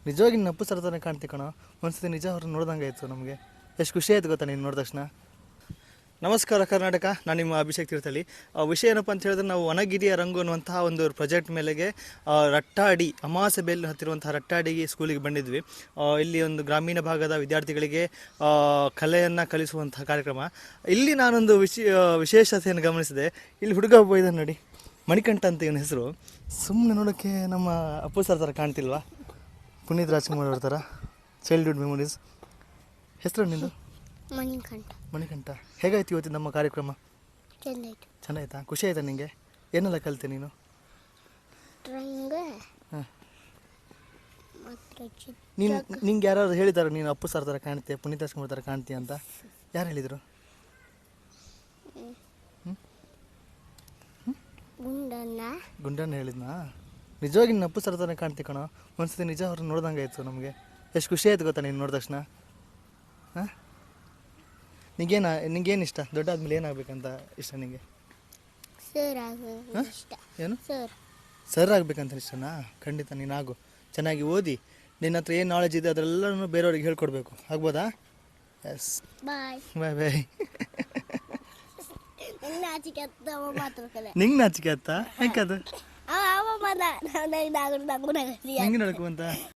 ನಿಜವಾಗಿ ನಿನ್ನ ಅಪ್ಪು ಸರ್ ಥರ ಕಾಣ್ತಿ ಕಣೋ. ಒಂದ್ಸತಿ ನಿಜ ಅವ್ರನ್ನ ನೋಡ್ದಂಗೆ ಆಯಿತು ನಮಗೆ. ಎಷ್ಟು ಖುಷಿ ಆಯ್ತು ಗೊತ್ತಾ ನೀನು ನೋಡಿದ ತಕ್ಷಣ. ನಮಸ್ಕಾರ ಕರ್ನಾಟಕ, ನಾನು ನಿಮ್ಮ ಅಭಿಷೇಕ್ ತೀರ್ಥಹಳ್ಳಿ. ವಿಷಯ ಏನಪ್ಪ ಅಂತ ಹೇಳಿದ್ರೆ, ನಾವು ಒಣಗಿರಿಯ ರಂಗು ಅನ್ನುವಂತಹ ಒಂದು ಪ್ರಾಜೆಕ್ಟ್ ಮೇಲೆಗೆ ರಟ್ಟಾಡಿ ಅಮಾವಾಸ್ಯೆ ಬೇಲಿ ಹತ್ತಿರುವಂತಹ ರಟ್ಟಾಡಿ ಸ್ಕೂಲಿಗೆ ಬಂದಿದ್ವಿ. ಇಲ್ಲಿ ಒಂದು ಗ್ರಾಮೀಣ ಭಾಗದ ವಿದ್ಯಾರ್ಥಿಗಳಿಗೆ ಕಲೆಯನ್ನು ಕಲಿಸುವಂತಹ ಕಾರ್ಯಕ್ರಮ. ಇಲ್ಲಿ ನಾನೊಂದು ವಿಶೇಷತೆಯನ್ನು ಗಮನಿಸಿದೆ. ಇಲ್ಲಿ ಹುಡುಗ ಒಬ್ಬ ಇದ್ದಾನೆ ನೋಡಿ, ಮಣಿಕಂಠ ಅಂತ ಇವನ ಹೆಸರು. ಸುಮ್ಮನೆ ನೋಡೋಕ್ಕೆ ನಮ್ಮ ಅಪ್ಪು ಸರ್ ಥರ ಕಾಣ್ತಿಲ್ವಾ? ಪುನೀತ್ ರಾಜ್ಕುಮಾರ್ ಅವ್ರ ಥರ. Childhood memories. ಹೆಸರು ನಿಂದು? ಮಣಿಕಂಠ. ಹೇಗಾಯ್ತು ಇವತ್ತು ನಮ್ಮ ಕಾರ್ಯಕ್ರಮ? ಚೆನ್ನಾಯ್ತಾ? ಖುಷಿ ಆಯ್ತಾ ನಿಂಗೆ? ಏನೆಲ್ಲ ಕಲಿತೆ ನೀನು? ನಿಂಗೆ ಯಾರು ಹೇಳಿದಾರೆ ನೀನು ಅಪ್ಪು ಸರ್ ಥರ ಕಾಣ್ತೀಯ, ಪುನೀತ್ ರಾಜ್ಕುಮಾರ್ ಥರ ಕಾಣ್ತೀಯ ಅಂತ? ಯಾರು ಹೇಳಿದರು? ಗುಂಡಣ್ಣ ಹೇಳಿದ್ನಾ? ನಿಜವಾಗಿ ನಿನ್ನ ಅಪ್ಪು ಸರ್ ಥರ ಕಾಣ್ತಿ ಕಣೋ. ಒಂದ್ಸತಿ ನಿಜ ಅವ್ರನ್ನ ನೋಡ್ದಂಗೆ ಆಯಿತು ನಮಗೆ. ಎಷ್ಟು ಖುಷಿ ಆಯ್ತು ಗೊತ್ತಾ ನೀನು ನೋಡಿದ ತಕ್ಷಣ. ಹಾಂ, ನಿಂಗೇನು ಇಷ್ಟ? ದೊಡ್ಡ ಆದ್ಮೇಲೆ ಏನಾಗಬೇಕಂತ ಇಷ್ಟ ನಿಂಗೆ? ಏನು ಸರ್ ಆಗ್ಬೇಕಂತ ಇಷ್ಟನಾ? ಖಂಡಿತ ನೀನು ಆಗು. ಚೆನ್ನಾಗಿ ಓದಿ, ನಿನ್ನ ಹತ್ರ ಏನು ನಾಲೆಜ್ ಇದೆ ಅದರೆಲ್ಲನೂ ಬೇರೆಯವ್ರಿಗೆ ಹೇಳ್ಕೊಡ್ಬೇಕು. ಆಗ್ಬೋದಾ? ಎಸ್. ಬಾಯ್ ಬಾಯ್. ನಿಂಗೆ ನಾಚಿಕೆ ಆಯ್ತಾ? ಯಾಕದು? ಹೆಂಗೆ ನಡ್ಕೊಂತ?